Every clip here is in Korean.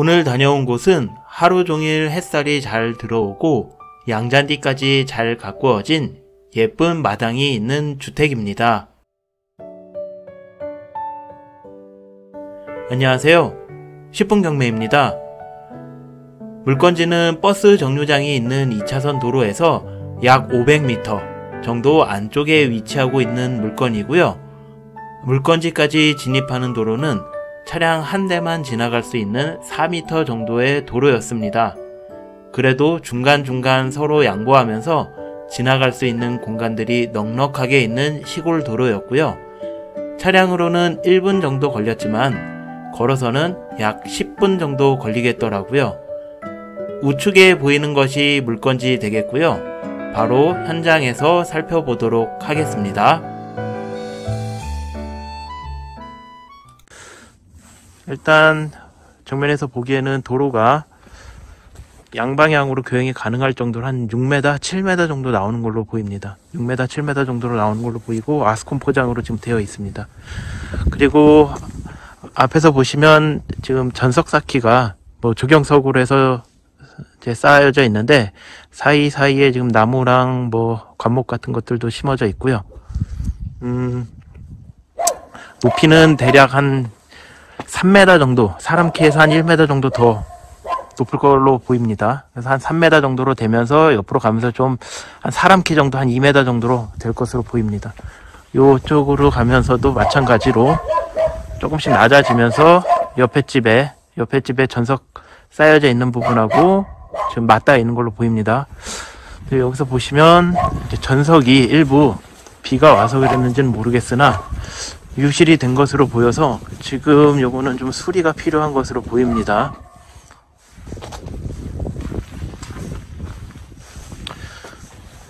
오늘 다녀온 곳은 하루 종일 햇살이 잘 들어오고 양잔디까지 잘 가꾸어진 예쁜 마당이 있는 주택입니다. 안녕하세요. 10분 경매입니다. 물건지는 버스 정류장이 있는 2차선 도로에서 약 500m 정도 안쪽에 위치하고 있는 물건이고요. 물건지까지 진입하는 도로는 차량 한 대만 지나갈 수 있는 4m 정도의 도로였습니다. 그래도 중간중간 서로 양보하면서 지나갈 수 있는 공간들이 넉넉하게 있는 시골 도로였고요. 차량으로는 1분 정도 걸렸지만 걸어서는 약 10분 정도 걸리겠더라고요. 우측에 보이는 것이 물건지 되겠고요. 바로 현장에서 살펴보도록 하겠습니다. 일단 정면에서 보기에는 도로가 양방향으로 교행이 가능할 정도로 한 6m, 7m 정도 나오는 걸로 보입니다. 6m, 7m 정도로 나오는 걸로 보이고 아스콘 포장으로 지금 되어 있습니다. 그리고 앞에서 보시면 지금 전석 쌓기가 조경석으로 해서 이제 쌓여져 있는데 사이사이에 지금 나무랑 관목 같은 것들도 심어져 있고요. 높이는 대략 한 3m 정도, 사람 키에서 한 1m 정도 더 높을 걸로 보입니다. 그래서 한 3m 정도로 되면서 옆으로 가면서 좀 한 사람 키 정도 한 2m 정도로 될 것으로 보입니다. 요쪽으로 가면서도 마찬가지로 조금씩 낮아지면서 옆에 집에 전석 쌓여져 있는 부분하고 지금 맞닿아 있는 걸로 보입니다. 여기서 보시면 이제 전석이 일부 비가 와서 그랬는지는 모르겠으나 유실이 된 것으로 보여서 지금 요거는 좀 수리가 필요한 것으로 보입니다.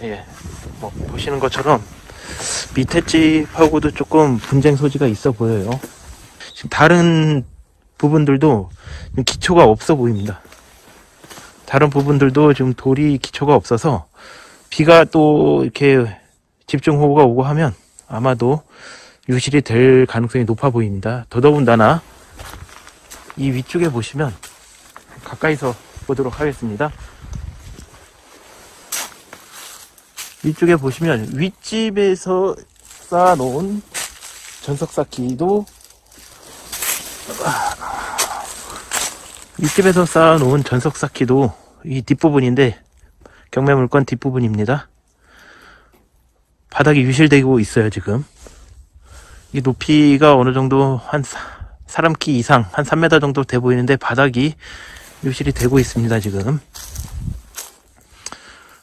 예, 보시는 것처럼 밑에 집하고도 조금 분쟁 소지가 있어 보여요. 지금 다른 부분들도 기초가 없어 보입니다. 다른 부분들도 지금 돌이 기초가 없어서 비가 또 이렇게 집중호우가 오고 하면 아마도 유실이 될 가능성이 높아 보입니다. 더더군다나 이 위쪽에 보시면 가까이서 보도록 하겠습니다. 위쪽에 보시면 윗집에서 쌓아놓은 전석 쌓기도 윗집에서 쌓아놓은 전석 쌓기도 이 뒷부분인데 경매 물건 뒷부분입니다. 바닥이 유실되고 있어요. 지금 이 높이가 어느 정도 한 사람 키 이상 한 3m 정도 돼 보이는데 바닥이 유실이 되고 있습니다. 지금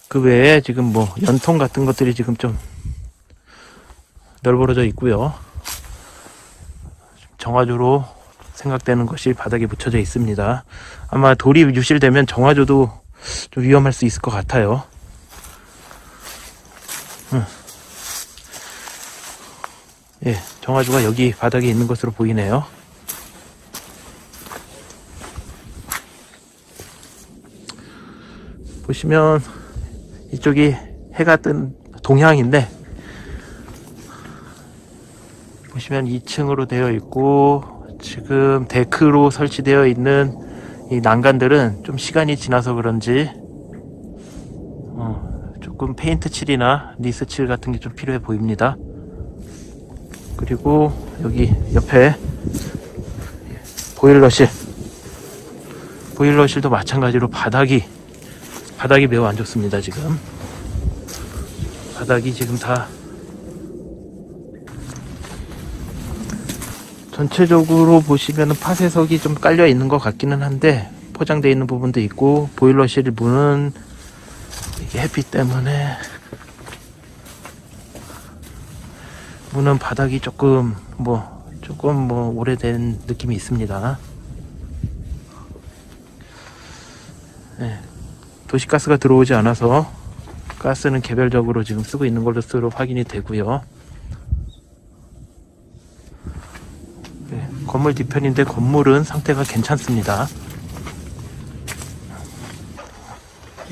그 외에 지금 연통 같은 것들이 지금 좀 널브러져 있고요. 정화조로 생각되는 것이 바닥에 묻혀져 있습니다. 아마 돌이 유실되면 정화조도 좀 위험할 수 있을 것 같아요. 예, 정화조가 여기 바닥에 있는 것으로 보이네요. 보시면 이쪽이 해가 뜬 동향인데 보시면 2층으로 되어 있고 지금 데크로 설치되어 있는 이 난간들은 좀 시간이 지나서 그런지 조금 페인트 칠이나 니스 칠 같은 게 좀 필요해 보입니다. 그리고 여기 옆에 보일러실도 마찬가지로 바닥이 매우 안 좋습니다. 지금 바닥이 지금 다 전체적으로 보시면 파쇄석이 좀 깔려 있는 것 같기는 한데 포장되어 있는 부분도 있고 보일러실 문은 이게 햇빛 때문에 문은 바닥이 조금 오래된 느낌이 있습니다. 네, 도시가스가 들어오지 않아서 가스는 개별적으로 지금 쓰고 있는 것으로 확인이 되고요. 네, 건물 뒤편인데 건물은 상태가 괜찮습니다.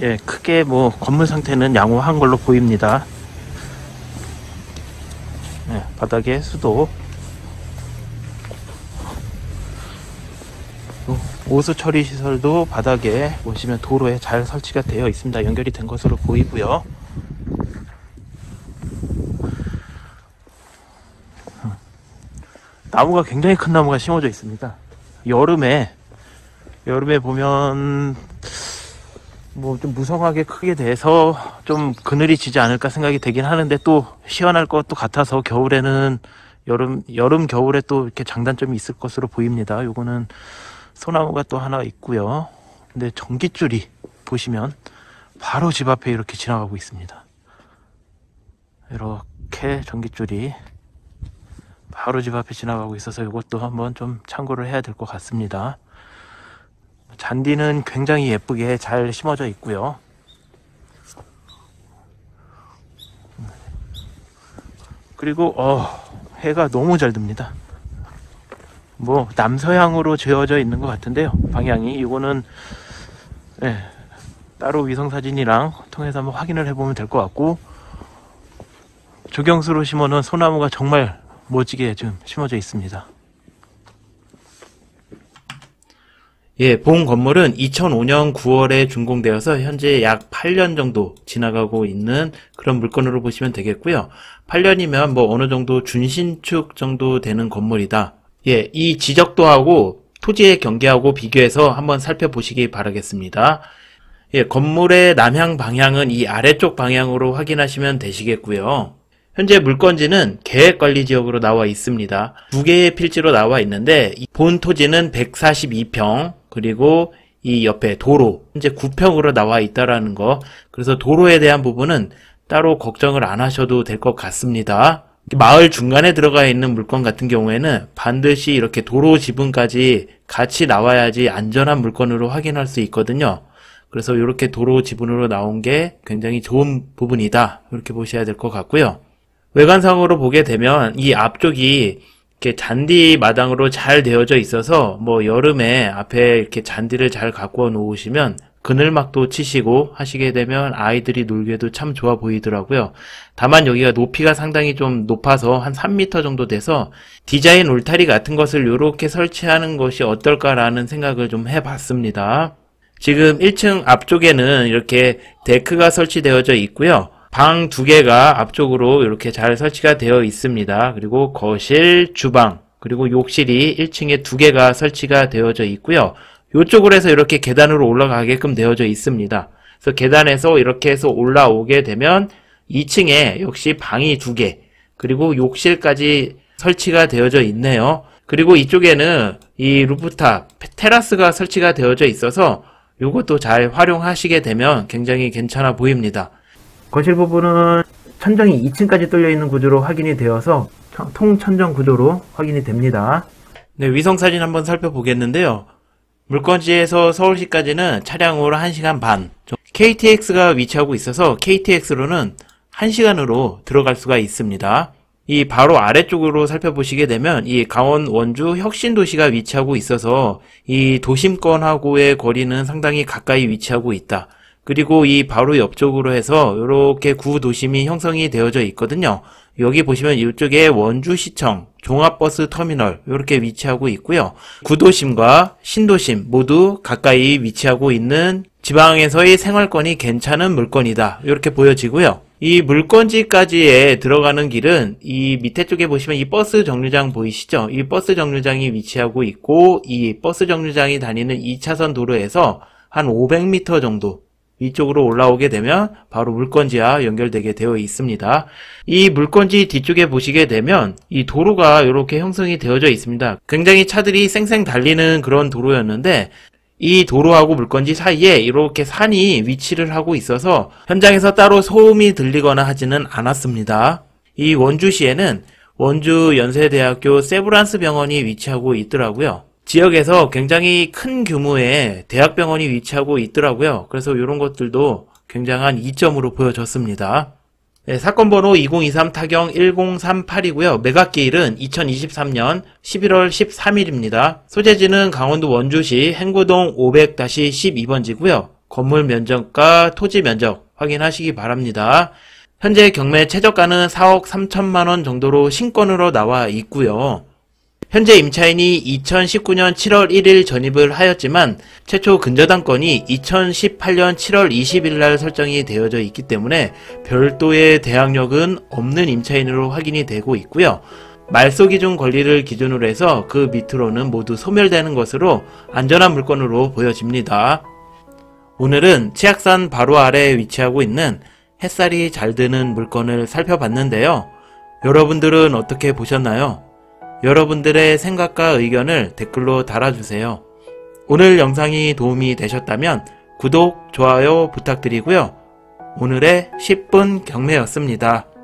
예, 크게 건물 상태는 양호한 걸로 보입니다. 네, 바닥에 수도 오수 처리 시설도 바닥에 보시면 도로에 잘 설치가 되어 있습니다. 연결이 된 것으로 보이고요. 나무가 굉장히 큰 나무가 심어져 있습니다. 여름에 보면 뭐 좀 무성하게 크게 돼서 좀 그늘이 지지 않을까 생각이 되긴 하는데, 또 시원할 것도 같아서 겨울에는 여름 겨울에 또 이렇게 장단점이 있을 것으로 보입니다. 요거는 소나무가 또 하나 있고요. 근데 전깃줄이 보시면 바로 집 앞에 이렇게 지나가고 있습니다. 이렇게 전깃줄이 바로 집 앞에 지나가고 있어서 이것도 한번 좀 참고를 해야 될 것 같습니다. 잔디는 굉장히 예쁘게 잘 심어져 있고요. 그리고 해가 너무 잘 듭니다. 뭐 남서향으로 지어져 있는 것 같은데요, 방향이. 이거는 따로 위성사진이랑 통해서 한번 확인을 해보면 될 것 같고, 조경수로 심어놓은 소나무가 정말 멋지게 좀 심어져 있습니다. 예, 본 건물은 2005년 9월에 준공되어서 현재 약 8년 정도 지나가고 있는 그런 물건으로 보시면 되겠고요. 8년이면 뭐 어느 정도 준신축 정도 되는 건물이다. 예, 이 지적도하고 토지의 경계하고 비교해서 한번 살펴보시기 바라겠습니다. 예, 건물의 남향 방향은 이 아래쪽 방향으로 확인하시면 되시겠고요. 현재 물건지는 계획관리지역으로 나와 있습니다. 두 개의 필지로 나와 있는데, 본 토지는 142평, 그리고 이 옆에 도로, 현재 9평으로 나와 있다라는 거. 그래서 도로에 대한 부분은 따로 걱정을 안 하셔도 될 것 같습니다. 마을 중간에 들어가 있는 물건 같은 경우에는 반드시 이렇게 도로 지분까지 같이 나와야지 안전한 물건으로 확인할 수 있거든요. 그래서 이렇게 도로 지분으로 나온 게 굉장히 좋은 부분이다, 이렇게 보셔야 될 것 같고요. 외관상으로 보게 되면 이 앞쪽이 이렇게 잔디 마당으로 잘 되어져 있어서, 뭐 여름에 앞에 이렇게 잔디를 잘 가꾸어 놓으시면 그늘막도 치시고 하시게 되면 아이들이 놀기에도 참 좋아 보이더라고요. 다만 여기가 높이가 상당히 좀 높아서 한 3m 정도 돼서 디자인 울타리 같은 것을 이렇게 설치하는 것이 어떨까라는 생각을 좀 해봤습니다. 지금 1층 앞쪽에는 이렇게 데크가 설치되어져 있고요. 방 2개가 앞쪽으로 이렇게 잘 설치가 되어 있습니다. 그리고 거실, 주방, 그리고 욕실이 1층에 2개가 설치가 되어져 있고요. 이쪽으로 해서 이렇게 계단으로 올라가게끔 되어져 있습니다. 그래서 계단에서 이렇게 해서 올라오게 되면 2층에 역시 방이 2개, 그리고 욕실까지 설치가 되어져 있네요. 그리고 이쪽에는 이 루프탑, 테라스가 설치가 되어져 있어서 이것도 잘 활용하시게 되면 굉장히 괜찮아 보입니다. 거실 부분은 천정이 2층까지 뚫려 있는 구조로 확인이 되어서 통천정 구조로 확인이 됩니다. 네, 위성사진 한번 살펴보겠는데요. 물건지에서 서울시까지는 차량으로 1시간 반, KTX가 위치하고 있어서 KTX로는 1시간으로 들어갈 수가 있습니다. 이 바로 아래쪽으로 살펴보시게 되면 이 강원 원주 혁신도시가 위치하고 있어서 이 도심권하고의 거리는 상당히 가까이 위치하고 있다. 그리고 이 바로 옆쪽으로 해서 이렇게 구도심이 형성이 되어져 있거든요. 여기 보시면 이쪽에 원주시청 종합버스 터미널 이렇게 위치하고 있고요. 구도심과 신도심 모두 가까이 위치하고 있는 지방에서의 생활권이 괜찮은 물건이다, 이렇게 보여지고요. 이 물건지까지에 들어가는 길은 이 밑에 쪽에 보시면 이 버스 정류장 보이시죠? 이 버스 정류장이 위치하고 있고, 이 버스 정류장이 다니는 2차선 도로에서 한 500m 정도 위쪽으로 올라오게 되면 바로 물건지와 연결되게 되어 있습니다. 이 물건지 뒤쪽에 보시게 되면 이 도로가 이렇게 형성이 되어져 있습니다. 굉장히 차들이 쌩쌩 달리는 그런 도로였는데, 이 도로하고 물건지 사이에 이렇게 산이 위치를 하고 있어서 현장에서 따로 소음이 들리거나 하지는 않았습니다. 이 원주시에는 원주 연세대학교 세브란스 병원이 위치하고 있더라고요. 지역에서 굉장히 큰 규모의 대학병원이 위치하고 있더라고요. 그래서 이런 것들도 굉장한 이점으로 보여졌습니다. 네, 사건 번호 2023 타경 1038이고요. 매각기일은 2023년 11월 13일입니다. 소재지는 강원도 원주시 행구동 500-12번지고요. 건물 면적과 토지 면적 확인하시기 바랍니다. 현재 경매 최저가는 4억 3천만원 정도로 신권으로 나와 있고요. 현재 임차인이 2019년 7월 1일 전입을 하였지만 최초 근저당권이 2018년 7월 20일 날 설정이 되어져 있기 때문에 별도의 대항력은 없는 임차인으로 확인이 되고 있고요. 말소 기준 권리를 기준으로 해서 그 밑으로는 모두 소멸되는 것으로 안전한 물건으로 보여집니다. 오늘은 치악산 바로 아래에 위치하고 있는 햇살이 잘 드는 물건을 살펴봤는데요. 여러분들은 어떻게 보셨나요? 여러분들의 생각과 의견을 댓글로 달아주세요. 오늘 영상이 도움이 되셨다면 구독, 좋아요 부탁드리고요. 오늘의 10분 경매였습니다.